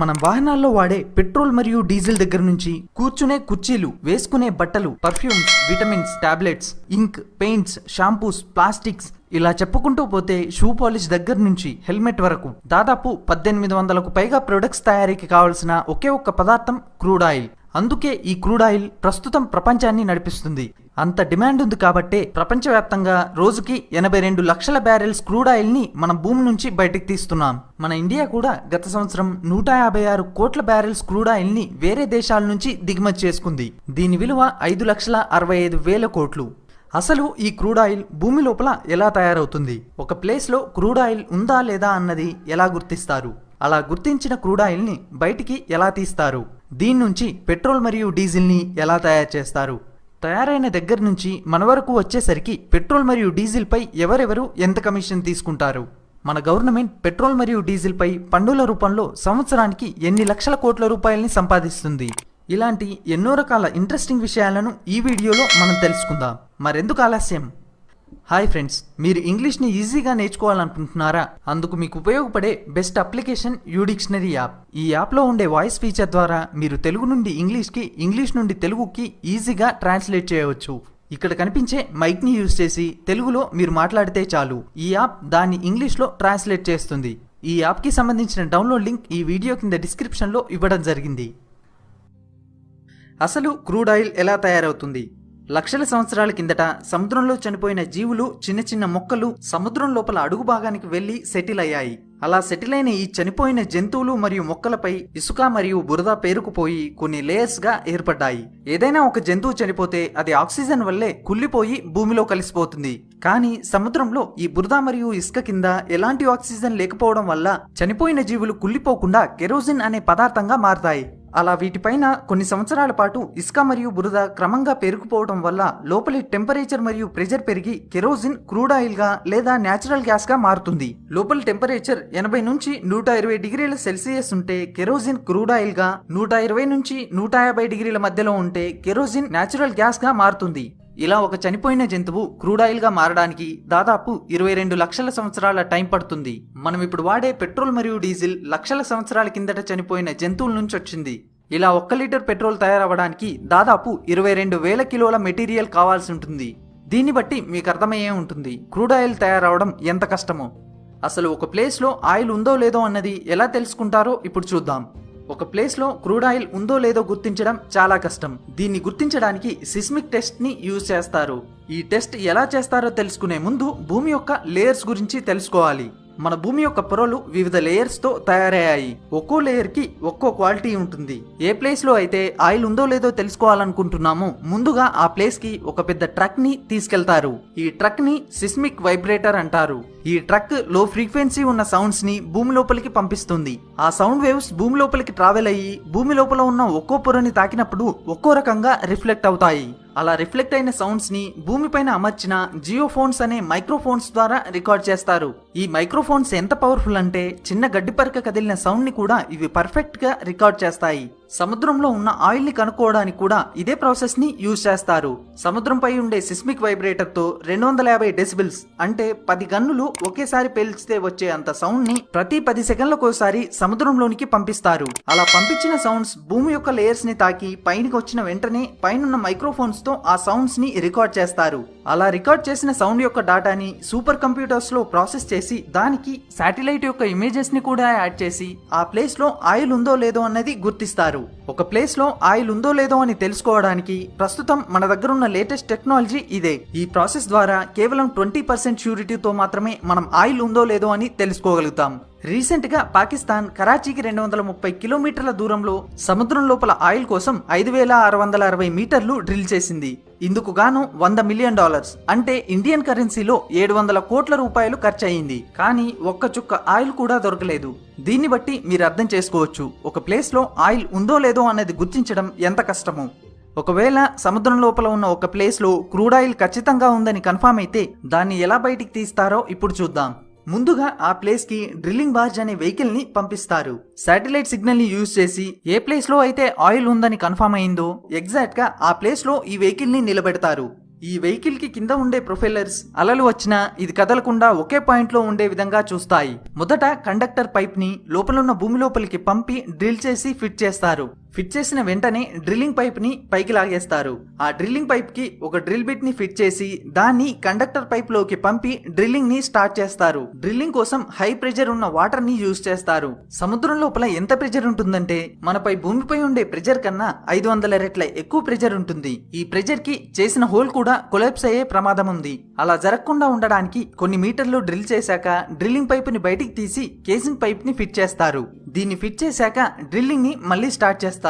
మనం వాహనాల్లో వాడే పెట్రోల్ మరియు డీజిల్ దగ్గర నుంచి కూర్చునే కుర్చీలు, వేసుకునే బట్టలు, పర్ఫ్యూమ్స్, విటమిన్స్, టాబ్లెట్స్, ఇంక్, పెయింట్స్, షాంపూస్, ప్లాస్టిక్స్ ఇలా చెప్పుకుంటూ పోతే షూ పాలిష్ దగ్గర నుంచి హెల్మెట్ వరకు దాదాపు 1800కు పైగా ప్రొడక్ట్స్ తయారీకి కావాల్సిన ఒకే ఒక్క పదార్థం క్రూడ్ ఆయిల్. అందుకే ఈ క్రూడ్ ఆయిల్ ప్రస్తుతం ప్రపంచాన్ని నడిపిస్తుంది. అంత డిమాండ్ ఉంది కాబట్టే ప్రపంచవ్యాప్తంగా రోజుకి 82 లక్షల బ్యారెల్స్ క్రూడ్ ఆయిల్ ని మనం భూమి నుంచి బయటకు తీస్తున్నాం. మన ఇండియా కూడా గత సంవత్సరం 156 కోట్ల బ్యారెల్స్ క్రూడ్ ఆయిల్ ని వేరే దేశాల నుంచి దిగుమతి చేసుకుంది. దీని విలువ 5,65,000 కోట్లు. అసలు ఈ క్రూడ్ ఆయిల్ భూమి లోపల ఎలా తయారవుతుంది, ఒక ప్లేస్ లో క్రూడ్ ఆయిల్ ఉందా లేదా అన్నది ఎలా గుర్తిస్తారు, అలా గుర్తించిన క్రూడ్ ఆయిల్ ని బయటికి ఎలా తీస్తారు, దీని నుంచి పెట్రోల్ మరియు డీజిల్ ని ఎలా తయారు చేస్తారు, తయారైన దగ్గర నుంచి మన వరకు వచ్చేసరికి పెట్రోల్ మరియు డీజిల్ పై ఎవరెవరు ఎంత కమిషన్ తీసుకుంటారు, మన గవర్నమెంట్ పెట్రోల్ మరియు డీజిల్ పై పన్నుల రూపంలో సంవత్సరానికి ఎన్ని లక్షల కోట్ల రూపాయలని సంపాదిస్తుంది. ఇలాంటి ఎన్నో రకాల ఇంట్రెస్టింగ్ విషయాలను ఈ వీడియోలో మనం తెలుసుకుందాం. మరెందుకు ఆలస్యం? హాయ్ ఫ్రెండ్స్, మీరు ఇంగ్లీష్ని ఈజీగా నేర్చుకోవాలనుకుంటున్నారా? అందుకు మీకు ఉపయోగపడే best application you dictionary app. ఈ యాప్లో ఉండే వాయిస్ ఫీచర్ ద్వారా మీరు తెలుగు నుండి ఇంగ్లీష్కి, ఇంగ్లీష్ నుండి తెలుగుకి ఈజీగా ట్రాన్స్లేట్ చేయవచ్చు. ఇక్కడ కనిపించే మైక్ని యూజ్ చేసి తెలుగులో మీరు మాట్లాడితే చాలు, ఈ యాప్ దాన్ని ఇంగ్లీష్లో ట్రాన్స్లేట్ చేస్తుంది. ఈ యాప్కి సంబంధించిన డౌన్లోడ్ లింక్ ఈ వీడియో కింద డిస్క్రిప్షన్లో ఇవ్వడం జరిగింది. అసలు క్రూడ్ ఆయిల్ ఎలా తయారవుతుంది? లక్షల సంవత్సరాల కిందట సముద్రంలో చనిపోయిన జీవులు, చిన్న చిన్న మొక్కలు సముద్రం లోపల అడుగు భాగానికి వెళ్లి సెటిల్ అయ్యాయి. అలా సెటిల్ అయిన ఈ చనిపోయిన జంతువులు మరియు మొక్కలపై ఇసుక మరియు బురద పేరుకుపోయి కొన్ని లేయర్స్ గా ఏర్పడ్డాయి. ఏదైనా ఒక జంతువు చనిపోతే అది ఆక్సిజన్ వల్లే కుళ్ళిపోయి భూమిలో కలిసిపోతుంది. కానీ సముద్రంలో ఈ బురద మరియు ఇసుక కింద ఎలాంటి ఆక్సిజన్ లేకపోవడం వల్ల చనిపోయిన జీవులు కుళ్ళిపోకుండా కెరోసిన్ అనే పదార్థంగా మారతాయి. అలా వీటిపైన కొన్ని సంవత్సరాల పాటు ఇసుక మరియు బురద క్రమంగా పేరుకుపోవడం వల్ల లోపలి టెంపరేచర్ మరియు ప్రెషర్ పెరిగి కెరోసిన్ క్రూడ్ ఆయిల్ గా లేదా న్యాచురల్ గ్యాస్ గా మారుతుంది. లోపలి టెంపరేచర్ 80 నుంచి 120 డిగ్రీల సెల్సియస్ ఉంటే కెరోసిన్ క్రూడ్ ఆయిల్ గా, 120 నుంచి 150 డిగ్రీల మధ్యలో ఉంటే కెరోసిన్ న్యాచురల్ గ్యాస్ గా మారుతుంది. ఇలా ఒక చనిపోయిన జంతువు క్రూడ్ ఆయిల్ గా మారడానికి దాదాపు 22 లక్షల సంవత్సరాల టైం పడుతుంది. మనం ఇప్పుడు వాడే పెట్రోల్ మరియు డీజిల్ లక్షల సంవత్సరాల కిందట చనిపోయిన జంతువుల నుంచి వచ్చింది. ఇలా 1 లీటర్ పెట్రోల్ తయారవ్వడానికి దాదాపు 22,000 కిలోల మెటీరియల్ కావాల్సి ఉంటుంది. దీన్ని బట్టి మీకు అర్థమయ్యే ఉంటుంది క్రూడ్ ఆయిల్ తయారవడం ఎంత కష్టమో. అసలు ఒక ప్లేస్ లో ఆయిల్ ఉందో లేదో అన్నది ఎలా తెలుసుకుంటారో ఇప్పుడు చూద్దాం. ఒక ప్లేస్ లో క్రూడ్ ఆయిల్ ఉందో లేదో గుర్తించడం చాలా కష్టం. దీన్ని గుర్తించడానికి సిస్మిక్ టెస్ట్ ని యూజ్ చేస్తారు. ఈ టెస్ట్ ఎలా చేస్తారో తెలుసుకునే ముందు భూమి యొక్క లేయర్స్ గురించి తెలుసుకోవాలి. మన భూమి యొక్క పొరలు వివిధ లేయర్స్ తో తయారయ్యాయి. ఒక్కో లేయర్ కి ఒక్కో క్వాలిటీ ఉంటుంది. ఏ ప్లేస్ లో అయితే ఆయిల్ ఉందో లేదో తెలుసుకోవాలనుకుంటున్నామో ముందుగా ఆ ప్లేస్ కి ఒక పెద్ద ట్రక్ ని తీసుకెళ్తారు. ఈ ట్రక్ ని సిస్మిక్ వైబ్రేటర్ అంటారు. ఈ ట్రక్ లో ఫ్రీక్వెన్సీ ఉన్న సౌండ్స్ ని భూమి లోపలికి పంపిస్తుంది. ఆ సౌండ్ వేవ్స్ భూమి లోపలికి ట్రావెల్ అయ్యి భూమి లోపల ఉన్న ఒక్కో పొరని తాకినప్పుడు ఒక్కో రకంగా రిఫ్లెక్ట్ అవుతాయి. అలా రిఫ్లెక్ట్ అయిన సౌండ్స్ ని భూమిపైన అమర్చిన జియోఫోన్స్ అనే మైక్రోఫోన్స్ ద్వారా రికార్డ్ చేస్తారు. ఈ మైక్రోఫోన్స్ ఎంత పవర్ఫుల్ అంటే చిన్న గడ్డి పరక కదిలిన సౌండ్ ని కూడా ఇవి పర్ఫెక్ట్ గా రికార్డ్ చేస్తాయి. సముద్రంలో ఉన్న ఆయిల్ ని కనుక్కోవడానికి కూడా ఇదే ప్రాసెస్ ని యూజ్ చేస్తారు. సముద్రంపై ఉండే సిస్మిక్ వైబ్రేటర్ తో 250 డెసిబిల్స్ అంటే 10 గన్నులు ఒకేసారి పేల్చితే వచ్చే అంత సౌండ్ ని ప్రతి 10 సెకండ్లకోసారి సముద్రంలోనికి పంపిస్తారు. అలా పంపించిన సౌండ్స్ భూమి యొక్క లేయర్స్ ని తాకి పైకి వచ్చిన వెంటనే పైనున్న మైక్రోఫోన్స్ తో ఆ సౌండ్స్ ని రికార్డ్ చేస్తారు. అలా రికార్డ్ చేసిన సౌండ్ యొక్క డాటాని సూపర్ కంప్యూటర్స్ లో ప్రాసెస్ చేసి దానికి శాటిలైట్ యొక్క ఇమేజెస్ ని కూడా యాడ్ చేసి ఆ ప్లేస్ లో ఆయిల్ ఉందో లేదో అన్నది గుర్తిస్తారు. ఒక ప్లేస్ లో ఆయిల్ ఉందో లేదో అని తెలుసుకోవడానికి ప్రస్తుతం మన దగ్గర ఉన్న లేటెస్ట్ టెక్నాలజీ ఇదే. ఈ ప్రాసెస్ ద్వారా కేవలం 20% ష్యూరిటీతో మాత్రమే మనం ఆయిల్ ఉందో లేదో అని తెలుసుకోగలుగుతాం. రీసెంట్ గా పాకిస్తాన్ కరాచీకి 230 కిలోమీటర్ల దూరంలో సముద్రం లోపల ఆయిల్ కోసం 5,660 మీటర్లు డ్రిల్ చేసింది. ఇందుకు గాను $100 మిలియన్ అంటే ఇండియన్ కరెన్సీలో 700 కోట్ల రూపాయలు ఖర్చు అయింది. కానీ ఒక్క చుక్క ఆయిల్ కూడా దొరకలేదు. దీన్ని బట్టి మీరు అర్థం చేసుకోవచ్చు ఒక ప్లేస్ లో ఆయిల్ ఉందో లేదో అనేది గుర్తించడం ఎంత కష్టమో. ఒకవేళ సముద్రం లోపల ఉన్న ఒక ప్లేస్ లో క్రూడ్ ఆయిల్ ఖచ్చితంగా ఉందని కన్ఫర్మ్ అయితే దాన్ని ఎలా బయటికి తీస్తారో ఇప్పుడు చూద్దాం. ముందుగా ఆ ప్లేస్ కి డ్రిల్లింగ్ బార్జ్ అనే వెహికల్ ని పంపిస్తారు. శాటిలైట్ సిగ్నల్ ని యూజ్ చేసి ఏ ప్లేస్ లో అయితే ఆయిల్ ఉందని కన్ఫర్మ్ అయిందో ఎగ్జాక్ట్ గా ఆ ప్లేస్ లో ఈ వెహికల్ ని నిలబెడతారు. ఈ వెహికల్ కి కింద ఉండే ప్రొఫైలర్స్ అలలు వచ్చినా ఇది కదలకుండా ఒకే పాయింట్ లో ఉండే విధంగా చూస్తాయి. మొదట కండక్టర్ పైప్ ని లోపలున్న భూమి లోపలికి పంపి డ్రిల్ చేసి ఫిట్ చేస్తారు. ఫిట్ చేసిన వెంటనే డ్రిల్లింగ్ పైప్ ని పైకి లాగేస్తారు. ఆ డ్రిల్లింగ్ పైప్ కి ఒక డ్రిల్ బిట్ ని ఫిట్ చేసి దాన్ని కండక్టర్ పైప్ లోకి పంపి డ్రిల్లింగ్ ని స్టార్ట్ చేస్తారు. డ్రిల్లింగ్ కోసం హై ప్రెషర్ ఉన్న వాటర్ ని యూజ్ చేస్తారు. సముద్రం లోపల ఎంత ప్రెషర్ ఉంటుందంటే మనపై భూమిపై ఉండే ప్రెషర్ కన్నా 500 రెట్ల ఎక్కువ ప్రెషర్ ఉంటుంది. ఈ ప్రెషర్ కి చేసిన హోల్ కూడా కొలాప్స్ అయ్యే ప్రమాదం ఉంది. అలా జరగకుండా ఉండడానికి కొన్ని మీటర్లు డ్రిల్ చేశాక డ్రిల్లింగ్ పైప్ ని బయటికి తీసి కేసింగ్ పైప్ ని ఫిట్ చేస్తారు. దీన్ని ఫిట్ చేశాక డ్రిల్లింగ్ ని మళ్ళీ స్టార్ట్ చేస్తారు.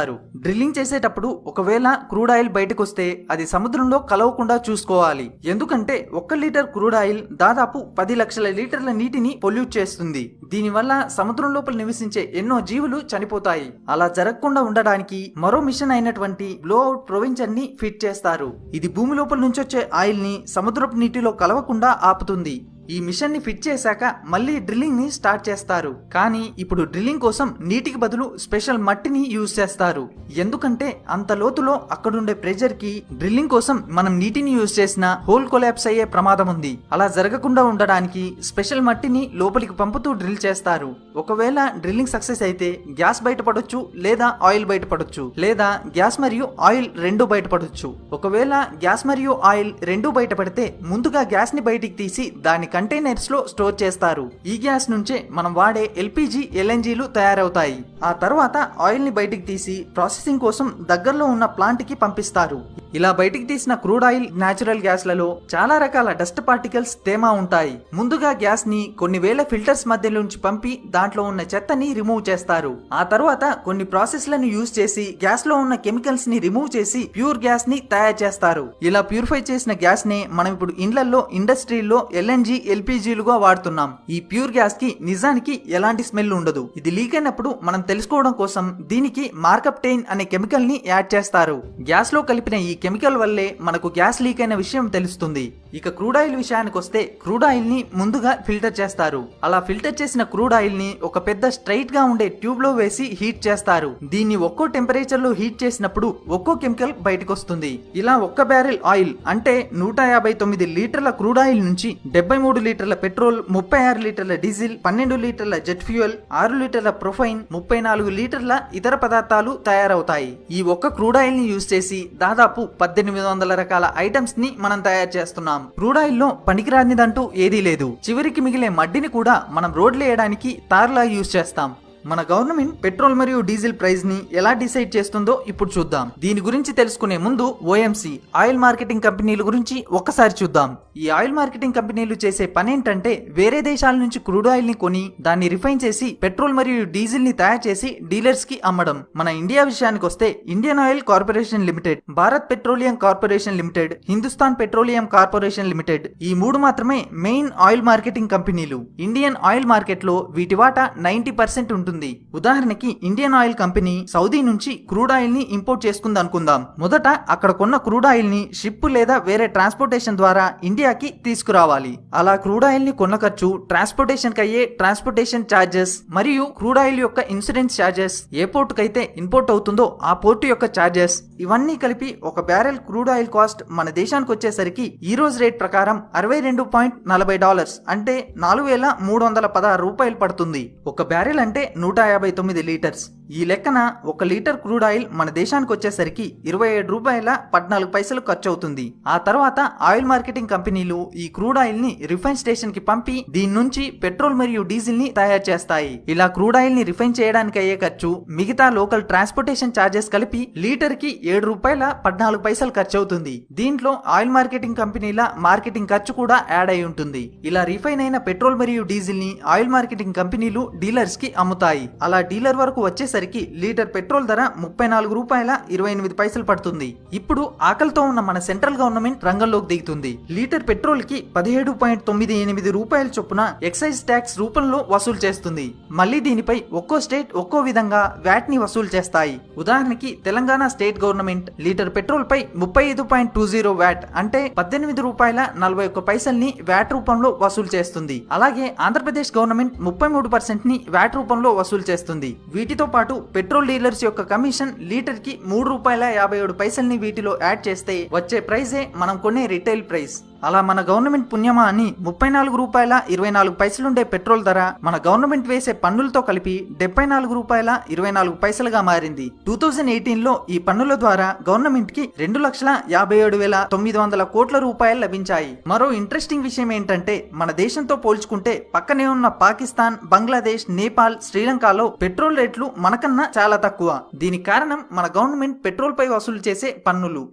డ్రిల్లింగ్ చేసేటప్పుడు ఒకవేళ క్రూడ్ ఆయిల్ బయటకు వస్తే అది సముద్రంలో కలవకుండా చూసుకోవాలి. ఎందుకంటే 1 లీటర్ క్రూడ్ ఆయిల్ దాదాపు 10 లక్షల లీటర్ల నీటిని పొల్యూట్ చేస్తుంది. దీనివల్ల సముద్రం లోపల నివసించే ఎన్నో జీవులు చనిపోతాయి. అలా జరగకుండా ఉండడానికి మరో మిషన్ అయినటువంటి బ్లోఅవుట్ ప్రొవెన్షన్ ని ఫిట్ చేస్తారు. ఇది భూమి లోపల నుంచి వచ్చే ఆయిల్ ని సముద్రపు నీటిలో కలవకుండా ఆపుతుంది. ఈ మిషన్ ని ఫిట్ చేశాక మళ్ళీ డ్రిల్లింగ్ ని స్టార్ట్ చేస్తారు. కానీ ఇప్పుడు డ్రిల్లింగ్ కోసం నీటికి బదులు స్పెషల్ మట్టిని యూజ్ చేస్తారు. ఎందుకంటే అంత లోతులో అక్కడుండే ప్రెషర్ కి డ్రిల్లింగ్ కోసం మనం నీటిని యూజ్ చేసిన హోల్ కొలాప్స్ అయ్యే ప్రమాదం ఉంది. అలా జరగకుండా ఉండడానికి స్పెషల్ మట్టిని లోపలికి పంపుతూ డ్రిల్ చేస్తారు. ఒకవేళ డ్రిల్లింగ్ సక్సెస్ అయితే గ్యాస్ బయటపడొచ్చు, లేదా ఆయిల్ బయటపడొచ్చు, లేదా గ్యాస్ మరియు ఆయిల్ రెండు బయటపడొచ్చు. ఒకవేళ గ్యాస్ మరియు ఆయిల్ రెండు బయటపడితే ముందుగా గ్యాస్ ని బయటికి తీసి దాని కంటైనర్స్ లో స్టోర్ చేస్తారు. ఈ గ్యాస్ నుంచే మనం వాడే ఎల్పిజి, ఎల్ఎన్జీలు తయారవుతాయి. ఆ తర్వాత ఆయిల్ ని బయటికి తీసి ప్రాసెసింగ్ కోసం దగ్గరలో ఉన్న ప్లాంట్ కి పంపిస్తారు. ఇలా బయటికి తీసిన క్రూడ్ ఆయిల్, న్యాచురల్ గ్యాస్లలో చాలా రకాల డస్ట్ పార్టికల్స్ తేమ ఉంటాయి. ముందుగా గ్యాస్ ని కొన్ని వేల ఫిల్టర్స్ మధ్యలోంచి పంపి దాంట్లో ఉన్న చెత్తని రిమూవ్ చేస్తారు. ఆ తర్వాత కొన్ని ప్రాసెస్లను యూజ్ చేసి గ్యాస్ లో ఉన్న కెమికల్స్ ని రిమూవ్ చేసి ప్యూర్ గ్యాస్ ని తయారు చేస్తారు. ఇలా ప్యూరిఫై చేసిన గ్యాస్ ని మనం ఇప్పుడు ఇండ్లలో, ఇండస్ట్రీల్లో ఎల్ఎన్జీ, ఎల్పిజీలుగా వాడుతున్నాం. ఈ ప్యూర్ గ్యాస్ కి నిజానికి ఎలాంటి స్మెల్ ఉండదు. ఇది లీక్ అయినప్పుడు మనం తెలుసుకోవడం కోసం దీనికి మార్కప్టైన్ అనే కెమికల్ ని యాడ్ చేస్తారు. గ్యాస్ లో కలిపిన ఈ కెమికల్ వల్లే మనకు గ్యాస్ లీక్ అయిన విషయం తెలుస్తుంది. ఇక క్రూడ్ ఆయిల్ విషయానికి వస్తే క్రూడ్ ఆయిల్ ని ముందుగా ఫిల్టర్ చేస్తారు. అలా ఫిల్టర్ చేసిన క్రూడ్ ఆయిల్ ని ఒక పెద్ద స్ట్రైట్ గా ఉండే ట్యూబ్ లో వేసి హీట్ చేస్తారు. దీన్ని ఒక్కో టెంపరేచర్ లో హీట్ చేసినప్పుడు ఒక్కో కెమికల్ బయటకు వస్తుంది. ఇలా ఒక్క బ్యారెల్ ఆయిల్ అంటే 159 లీటర్ల క్రూడ్ ఆయిల్ నుంచి 73 లీటర్ల పెట్రోల్, 36 లీటర్ల డీజిల్, 12 లీటర్ల జెట్ ఫ్యూయల్, 6 లీటర్ల ప్రొఫైన్, 34 లీటర్ల ఇతర పదార్థాలు తయారవుతాయి. ఈ ఒక్క క్రూడ్ ఆయిల్ ని యూజ్ చేసి దాదాపు 1800 రకాల ఐటమ్స్ ని మనం తయారు చేస్తున్నాం. క్రూడ్ ఆయిల్ లో పనికిరానిదంటూ ఏదీ లేదు. చివరికి మిగిలే మడ్డిని కూడా మనం రోడ్లు వేయడానికి తార్లా యూజ్ చేస్తాం. మన గవర్నమెంట్ పెట్రోల్ మరియు డీజిల్ ప్రైస్ ని ఎలా డిసైడ్ చేస్తుందో ఇప్పుడు చూద్దాం. దీని గురించి తెలుసుకునే ముందు ఓఎంసీ ఆయిల్ మార్కెటింగ్ కంపెనీల గురించి ఒక్కసారి చూద్దాం. ఈ ఆయిల్ మార్కెటింగ్ కంపెనీలు చేసే పని ఏంటంటే వేరే దేశాల నుంచి క్రూడ్ ఆయిల్ ని కొని దాన్ని రిఫైన్ చేసి పెట్రోల్ మరియు డీజిల్ ని తయారు చేసి డీలర్స్ కి అమ్మడం. మన ఇండియా విషయానికి వస్తే Indian oil corporation limited, Bharat petroleum corporation limited, Hindustan petroleum corporation limited ఈ మూడు మాత్రమే మెయిన్ ఆయిల్ మార్కెటింగ్ కంపెనీలు. ఇండియన్ ఆయిల్ మార్కెట్ లో వీటి వాటా 90% ఉంటుంది. ఉదాహరణకి ఇండియన్ ఆయిల్ కంపెనీ సౌదీ నుంచి క్రూడ్ ఆయిల్ ని ఇంపోర్ట్ చేసుకుంది అనుకుందాం. మొదట అక్కడ కొన్న క్రూడ్ ఆయిల్ ని షిప్ లేదా వేరే ట్రాన్స్పోర్టేషన్ ద్వారా ఇండియాకి తీసుకురావాలి. అలా క్రూడ్ ఆయిల్ ని కొన్న ఖర్చు, ట్రాన్స్పోర్టేషన్ కి అయ్యే ట్రాన్స్పోర్టేషన్ చార్జెస్ మరియు క్రూడ్ ఆయిల్ యొక్క ఇన్సూరెన్స్ చార్జెస్, ఏ పోర్ట్ కైతే ఇంపోర్ట్ అవుతుందో ఆ పోర్టు యొక్క చార్జెస్, ఇవన్నీ కలిపి ఒక బ్యారెల్ క్రూడ్ ఆయిల్ కాస్ట్ మన దేశానికి వచ్చేసరికి ఈ రోజు రేట్ ప్రకారం $62.40 అంటే 4316 రూపాయలు పడుతుంది. ఒక బ్యారెల్ అంటే 159 లీటర్స్. ఈ లెక్కన 1 లీటర్ క్రూడ్ ఆయిల్ మన దేశానికి వచ్చేసరికి $27.14 ఖర్చు అవుతుంది. ఆ తర్వాత ఆయిల్ మార్కెటింగ్ కంపెనీలు ఈ క్రూడ్ ఆయిల్ ని రిఫైన్ స్టేషన్ కి పంపి దీని నుంచి పెట్రోల్ మరియు డీజిల్ ని తయారు చేస్తాయి. ఇలా క్రూడ్ ఆయిల్ ని రిఫైన్ చేయడానికి అయ్యే ఖర్చు, మిగతా లోకల్ ట్రాన్స్పోర్టేషన్ చార్జెస్ కలిపి లీటర్ కి $7.14 ఖర్చు అవుతుంది. దీంట్లో ఆయిల్ మార్కెటింగ్ కంపెనీల మార్కెటింగ్ ఖర్చు కూడా యాడ్ అయి ఉంటుంది. ఇలా రిఫైన్ అయిన పెట్రోల్ మరియు డీజిల్ ని ఆయిల్ మార్కెటింగ్ కంపెనీలు డీలర్స్ కి అమ్ముతాయి. అలా డీలర్ వరకు వచ్చేసరికి లీటర్ పెట్రోల్ ధర $34.28 పడుతుంది. ఇప్పుడు ఆకలితో ఉన్న మన సెంట్రల్ గవర్నమెంట్ రంగంలోకి దిగుతుంది. లీటర్ పెట్రోల్ కి 17.98 రూపాయల చొప్పున ఎక్సైజ్ ట్యాక్స్ రూపంలో వసూలు చేస్తుంది. మళ్ళీ దీనిపై ఒక్కో స్టేట్ ఒక్కో విధంగా వ్యాట్ ని వసూలు చేస్తాయి. ఉదాహరణకి Telangana state government litre petrol పై 35.20 వ్యాట్ అంటే $18.41 ని వ్యాట్ రూపంలో వసూలు చేస్తుంది. అలాగే ఆంధ్రప్రదేశ్ గవర్నమెంట్ 33% ని వ్యాట్ రూపంలో వసూలు చేస్తుంది. వీటితో పాటు పాటు పెట్రోల్ డీలర్స్ యొక్క కమిషన్ లీటర్ కి ₹3.57 వీటిలో యాడ్ చేస్తే వచ్చే ప్రైజే మనం కొనే రిటైల్ ప్రైస్. అలా మన గవర్నమెంట్ పుణ్యమా అని ₹34.24 పెట్రోల్ ధర మన గవర్నమెంట్ వేసే పన్నులతో కలిపి ₹74.24గా మారింది. 2018లో ఈ పన్నుల ద్వారా గవర్నమెంట్ కి ₹2,57,900 కోట్ల లభించాయి. మరో ఇంట్రెస్టింగ్ విషయం ఏంటంటే మన దేశంతో పోల్చుకుంటే పక్కనే ఉన్న పాకిస్తాన్, బంగ్లాదేశ్, నేపాల్, శ్రీలంకలో పెట్రోల్ రేట్లు మనకన్నా చాలా తక్కువ. దీనికి కారణం మన గవర్నమెంట్ పెట్రోల్ పై వసూలు చేసే పన్నులు.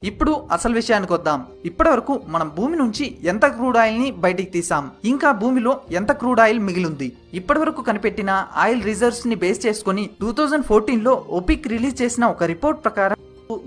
ఇప్పుడు అసలు విషయానికి వద్దాం. ఇప్పటి వరకు మనం భూమి నుంచి ఎంత క్రూడ్ ఆయిల్ ని బయటికి తీసాం, ఇంకా భూమిలో ఎంత క్రూడ్ ఆయిల్ మిగిలింది. ఇప్పటి వరకు కనిపెట్టిన ఆయిల్ రిజర్వ్స్ ని బేస్ చేసుకుని 2014లో ఒపిక్ రిలీజ్ చేసిన ఒక రిపోర్ట్ ప్రకారం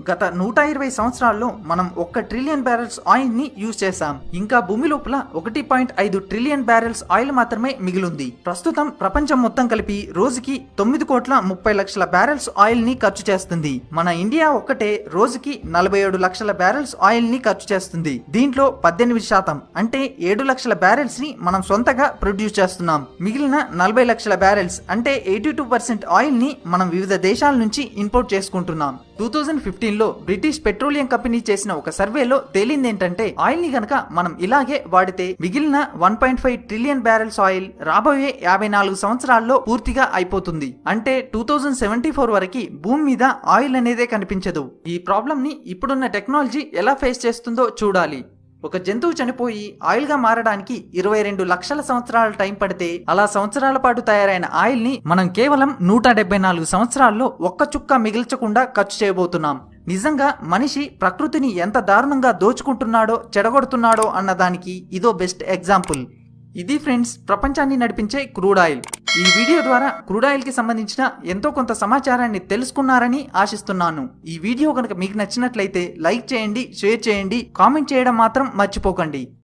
గత 120 సంవత్సరాల్లో మనం 1 ట్రిలియన్ బ్యారెల్స్ ఆయిల్ ని యూజ్ చేశాం. ఇంకా భూమి లోపల 1.5 ట్రిలియన్ బ్యారెల్స్ ఆయిల్ మాత్రమే మిగిలింది. ప్రస్తుతం ప్రపంచం మొత్తం కలిపి రోజుకి 9,30,00,000 బ్యారెల్స్ ఆయిల్ ని ఖర్చు చేస్తుంది. మన ఇండియా ఒక్కటే రోజుకి 47 లక్షల బ్యారెల్స్ ఆయిల్ ని ఖర్చు చేస్తుంది. దీంట్లో 18% అంటే 7 లక్షల బ్యారెల్స్ ని మనం సొంతగా ప్రొడ్యూస్ చేస్తున్నాం. మిగిలిన 40 లక్షల బ్యారెల్స్ అంటే 82% ఆయిల్ ని మనం వివిధ దేశాల నుంచి ఇంపోర్ట్ చేసుకుంటున్నాం. 2015లో బ్రిటిష్ పెట్రోలియం కంపెనీ చేసిన ఒక సర్వేలో తేలిందేంటంటే ఆయిల్ ని గనక మనం ఇలాగే వాడితే మిగిలిన 1.5 ట్రిలియన్ బ్యారెల్స్ ఆయిల్ రాబోయే 54 సంవత్సరాల్లో పూర్తిగా అయిపోతుంది. అంటే 2074 వరకు భూమి మీద ఆయిల్ అనేదే కనిపించదు. ఈ ప్రాబ్లం ని ఇప్పుడున్న టెక్నాలజీ ఎలా ఫేస్ చేస్తుందో చూడాలి. ఒక జంతువు చనిపోయి ఆయిల్ గా మారడానికి 22 లక్షల సంవత్సరాల టైం పడితే అలా సంవత్సరాల పాటు తయారైన ఆయిల్ ని మనం కేవలం 174 సంవత్సరాల్లో ఒక్క చుక్క మిగిల్చకుండా ఖర్చు చేయబోతున్నాం. నిజంగా మనిషి ప్రకృతిని ఎంత దారుణంగా దోచుకుంటున్నాడో, చెడగొడుతున్నాడో అన్నదానికి ఇదో బెస్ట్ ఎగ్జాంపుల్. ఇది ఫ్రెండ్స్ ప్రపంచాన్ని నడిపించే క్రూడ్ ఆయిల్. ఈ వీడియో ద్వారా క్రూడ్ ఆయిల్ కి సంబంధించిన ఎంతో కొంత సమాచారాన్ని తెలుసుకున్నారని ఆశిస్తున్నాను. ఈ వీడియో కనుక మీకు నచ్చినట్లయితే లైక్ చేయండి, షేర్ చేయండి, కామెంట్ చేయడం మాత్రం మర్చిపోకండి.